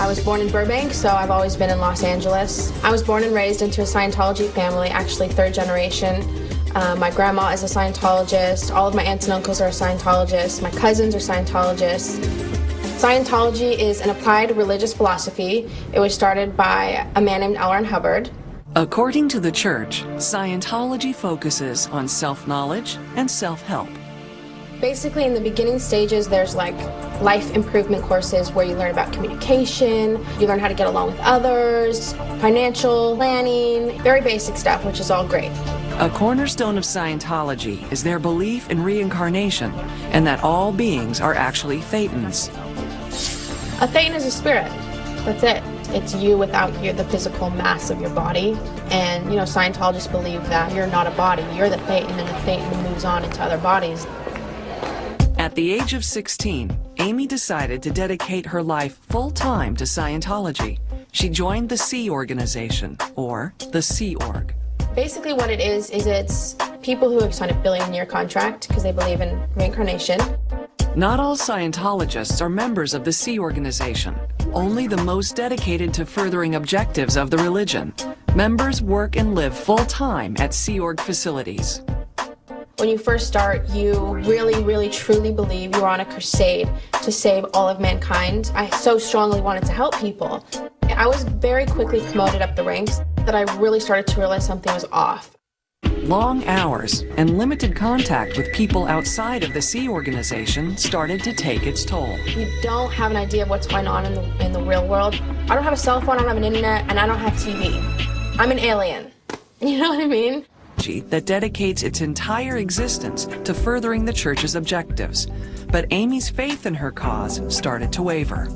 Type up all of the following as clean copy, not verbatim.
I was born in Burbank, so I've always been in Los Angeles. I was born and raised into a Scientology family, actually third generation. My grandma is a Scientologist. All of my aunts and uncles are Scientologists. My cousins are Scientologists. Scientology is an applied religious philosophy. It was started by a man named L. Ron Hubbard. According to the church, Scientology focuses on self-knowledge and self-help. Basically, in the beginning stages, there's like life improvement courses where you learn about communication, you learn how to get along with others, financial planning, very basic stuff, which is all great. A cornerstone of Scientology is their belief in reincarnation and that all beings are actually thetans. A thetan is a spirit. That's it. It's you without the physical mass of your body. And, you know, Scientologists believe that you're not a body. You're the thetan, and the thetan moves on into other bodies. At the age of 16, Amy decided to dedicate her life full-time to Scientology. She joined the Sea Organization, or the Sea Org. Basically what it is it's people who have signed a billion-year contract because they believe in reincarnation. Not all Scientologists are members of the Sea Organization, only the most dedicated to furthering objectives of the religion. Members work and live full-time at Sea Org facilities. When you first start, you really, truly believe you're on a crusade to save all of mankind. I so strongly wanted to help people. I was very quickly promoted up the ranks that I really started to realize something was off. Long hours and limited contact with people outside of the Sea Organization started to take its toll. You don't have an idea of what's going on in the real world. I don't have a cell phone, I don't have an internet, and I don't have TV. I'm an alien. You know what I mean? That dedicates its entire existence to furthering the church's objectives. But Amy's faith in her cause started to waver.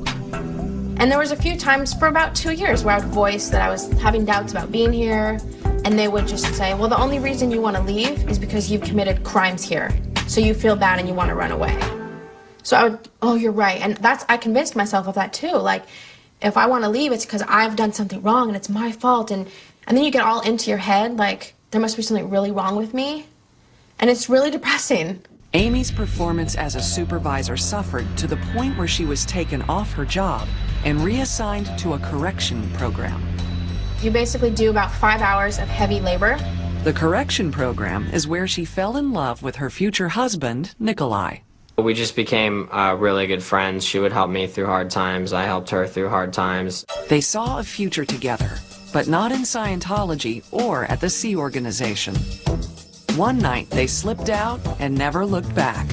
And there was a few times for about 2 years where I would voice that I was having doubts about being here, and they would just say, well, the only reason you want to leave is because you've committed crimes here, so you feel bad and you want to run away. So I would, oh, you're right. And I convinced myself of that too. Like, if I want to leave, it's because I've done something wrong and it's my fault. And then you get all into your head, like, there must be something really wrong with me. And it's really depressing. Amy's performance as a supervisor suffered to the point where she was taken off her job and reassigned to a correction program. You basically do about 5 hours of heavy labor. The correction program is where she fell in love with her future husband, Nikolai. We just became really good friends. She would help me through hard times. I helped her through hard times. They saw a future together, but not in Scientology or at the Sea Organization. One night, they slipped out and never looked back.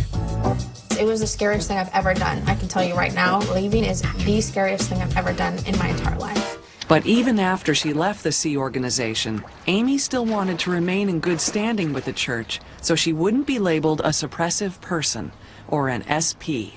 It was the scariest thing I've ever done. I can tell you right now, leaving is the scariest thing I've ever done in my entire life. But even after she left the Sea Organization, Amy still wanted to remain in good standing with the church so she wouldn't be labeled a suppressive person, or an SP.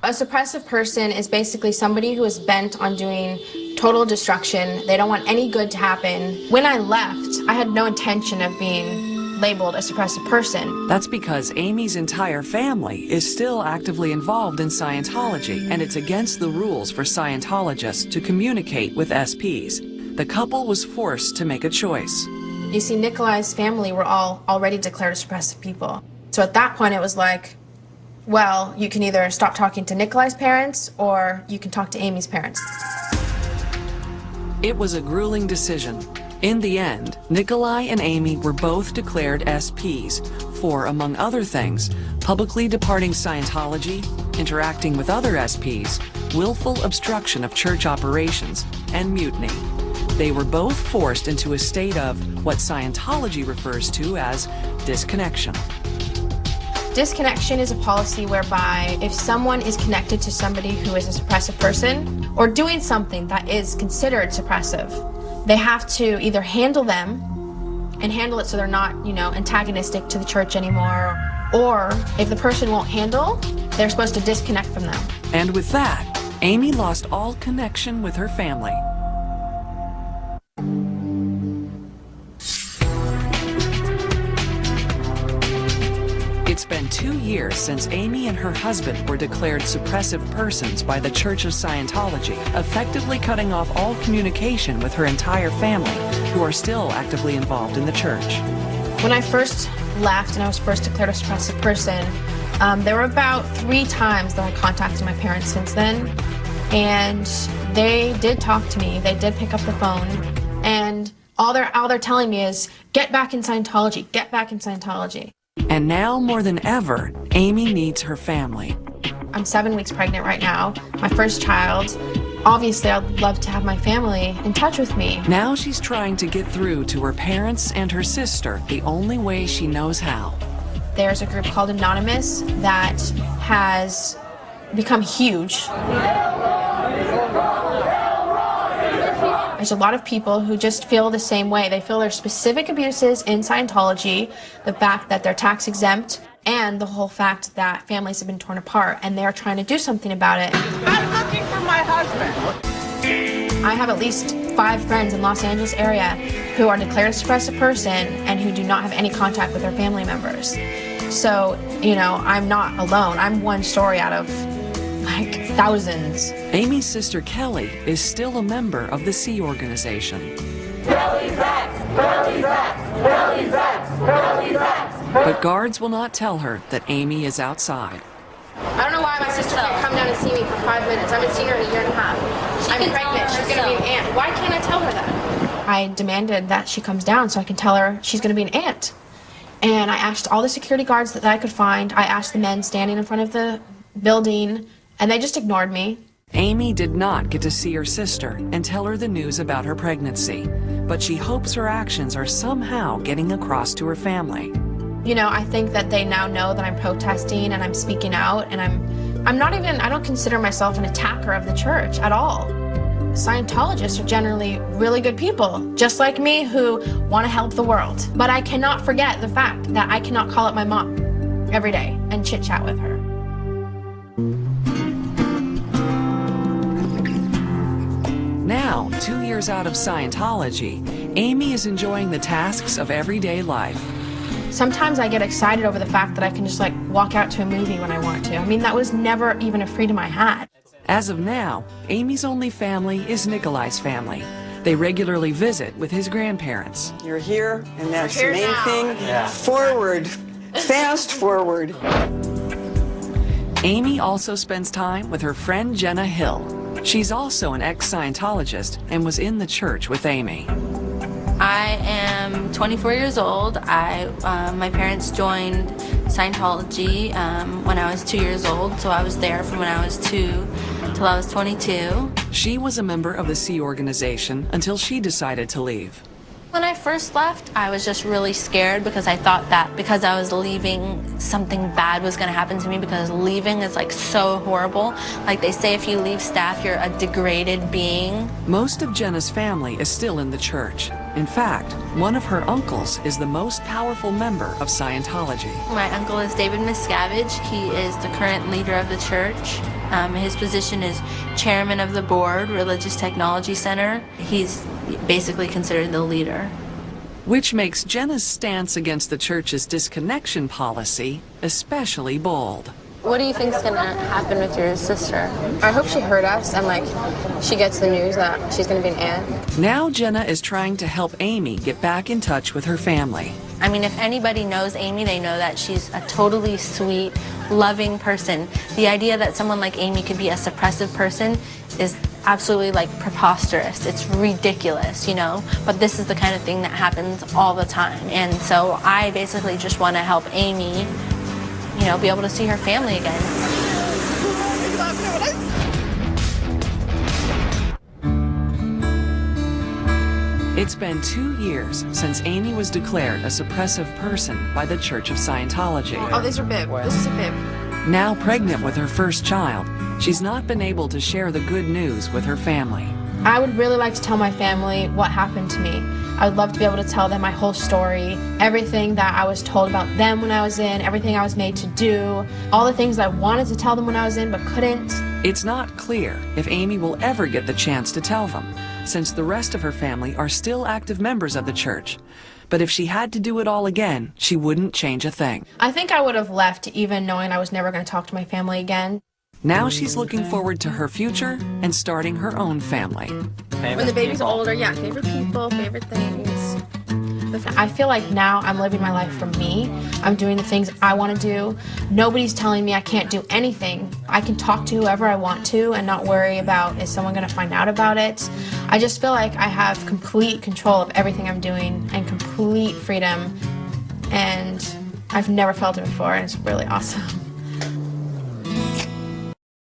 A suppressive person is basically somebody who is bent on doing total destruction. They don't want any good to happen. When I left, I had no intention of being labeled a suppressive person. That's because Amy's entire family is still actively involved in Scientology, and it's against the rules for Scientologists to communicate with SPs. The couple was forced to make a choice. You see, Nikolai's family were all already declared suppressive people. So at that point it was like, well, you can either stop talking to Nikolai's parents or you can talk to Amy's parents. It was a grueling decision. In the end, Nikolai and Amy were both declared SPs for, among other things, publicly departing Scientology, interacting with other SPs, willful obstruction of church operations, and mutiny. They were both forced into a state of what Scientology refers to as disconnection. Disconnection is a policy whereby if someone is connected to somebody who is a suppressive person or doing something that is considered suppressive, they have to either handle them and handle it so they're not, antagonistic to the church anymore, or if the person won't handle, they're supposed to disconnect from them. And with that, Amy lost all connection with her family. It's been 2 years since Amy and her husband were declared suppressive persons by the Church of Scientology, effectively cutting off all communication with her entire family, who are still actively involved in the church. When I first left and I was first declared a suppressive person, there were about 3 times that I contacted my parents since then. And they did talk to me. They did pick up the phone. And all they're telling me is, get back in Scientology, get back in Scientology. And now more than ever, Amy needs her family. I'm 7 weeks pregnant right now, my first child. Obviously, I'd love to have my family in touch with me. Now she's trying to get through to her parents and her sister the only way she knows how. There's a group called Anonymous that has become huge. There's a lot of people who just feel the same way. They feel there's specific abuses in Scientology, the fact that they're tax exempt, and the whole fact that families have been torn apart, and they're trying to do something about it. I'm looking for my husband. I have at least 5 friends in Los Angeles area who are declared a suppressive person and who do not have any contact with their family members. So, you know, I'm not alone. I'm one story out of like thousands. Amy's sister Kelly is still a member of the Sea Organization. But guards will not tell her that Amy is outside. I don't know why my sister can't come down and see me for 5 minutes. I haven't seen her in a year and a half. I'm pregnant. She's going to be an aunt. Why can't I tell her that? I demanded that she comes down so I can tell her she's going to be an aunt. And I asked all the security guards that I could find. I asked the men standing in front of the building, and they just ignored me. Amy did not get to see her sister and tell her the news about her pregnancy, but she hopes her actions are somehow getting across to her family. You know, I think that they now know that I'm protesting and I'm speaking out, and I don't consider myself an attacker of the church at all. Scientologists are generally really good people, just like me, who want to help the world. But I cannot forget the fact that I cannot call up my mom every day and chit-chat with her. Now, 2 years out of Scientology, Amy is enjoying the tasks of everyday life. Sometimes I get excited over the fact that I can just like walk out to a movie when I want to. I mean, that was never even a freedom I had. As of now, Amy's only family is Nikolai's family. They regularly visit with his grandparents. You're here, and that's the We're main here now. thing. Yeah. Forward. Fast forward. Amy also spends time with her friend Jenna Hill. She's also an ex-Scientologist and was in the church with Amy. I am 24 years old. My parents joined Scientology when I was 2 years old, so I was there from when I was 2 till I was 22. She was a member of the Sea Organization until she decided to leave. When I first left, I was just really scared because I thought that because I was leaving, something bad was going to happen to me, because leaving is like so horrible. Like they say, if you leave staff, you're a degraded being. Most of Jenna's family is still in the church. In fact, one of her uncles is the most powerful member of Scientology. My uncle is David Miscavige. He is the current leader of the church. His position is chairman of the board, Religious Technology Center. He's basically considered the leader. Which makes Jenna's stance against the church's disconnection policy especially bold. What do you think is going to happen with your sister? I hope she heard us and like she gets the news that she's going to be an aunt. Now Jenna is trying to help Amy get back in touch with her family. I mean, if anybody knows Amy, they know that she's a totally sweet, loving person. The idea that someone like Amy could be a suppressive person is absolutely like preposterous. It's ridiculous, you know? But this is the kind of thing that happens all the time. And so I basically just want to help Amy, you know, be able to see her family again. It's been 2 years since Amy was declared a suppressive person by the Church of Scientology. Oh, these are bib. This is a bib. Now pregnant with her first child, she's not been able to share the good news with her family. I would really like to tell my family what happened to me. I would love to be able to tell them my whole story, everything that I was told about them when I was in, everything I was made to do, all the things that I wanted to tell them when I was in but couldn't. It's not clear if Amy will ever get the chance to tell them, since the rest of her family are still active members of the church. But if she had to do it all again, she wouldn't change a thing. I think I would have left even knowing I was never going to talk to my family again. Now she's looking forward to her future and starting her own family. When the baby's older, yeah, favorite people, favorite things. I feel like now I'm living my life for me. I'm doing the things I want to do. Nobody's telling me I can't do anything. I can talk to whoever I want to and not worry about, is someone going to find out about it? I just feel like I have complete control of everything I'm doing and complete freedom, and I've never felt it before, and it's really awesome.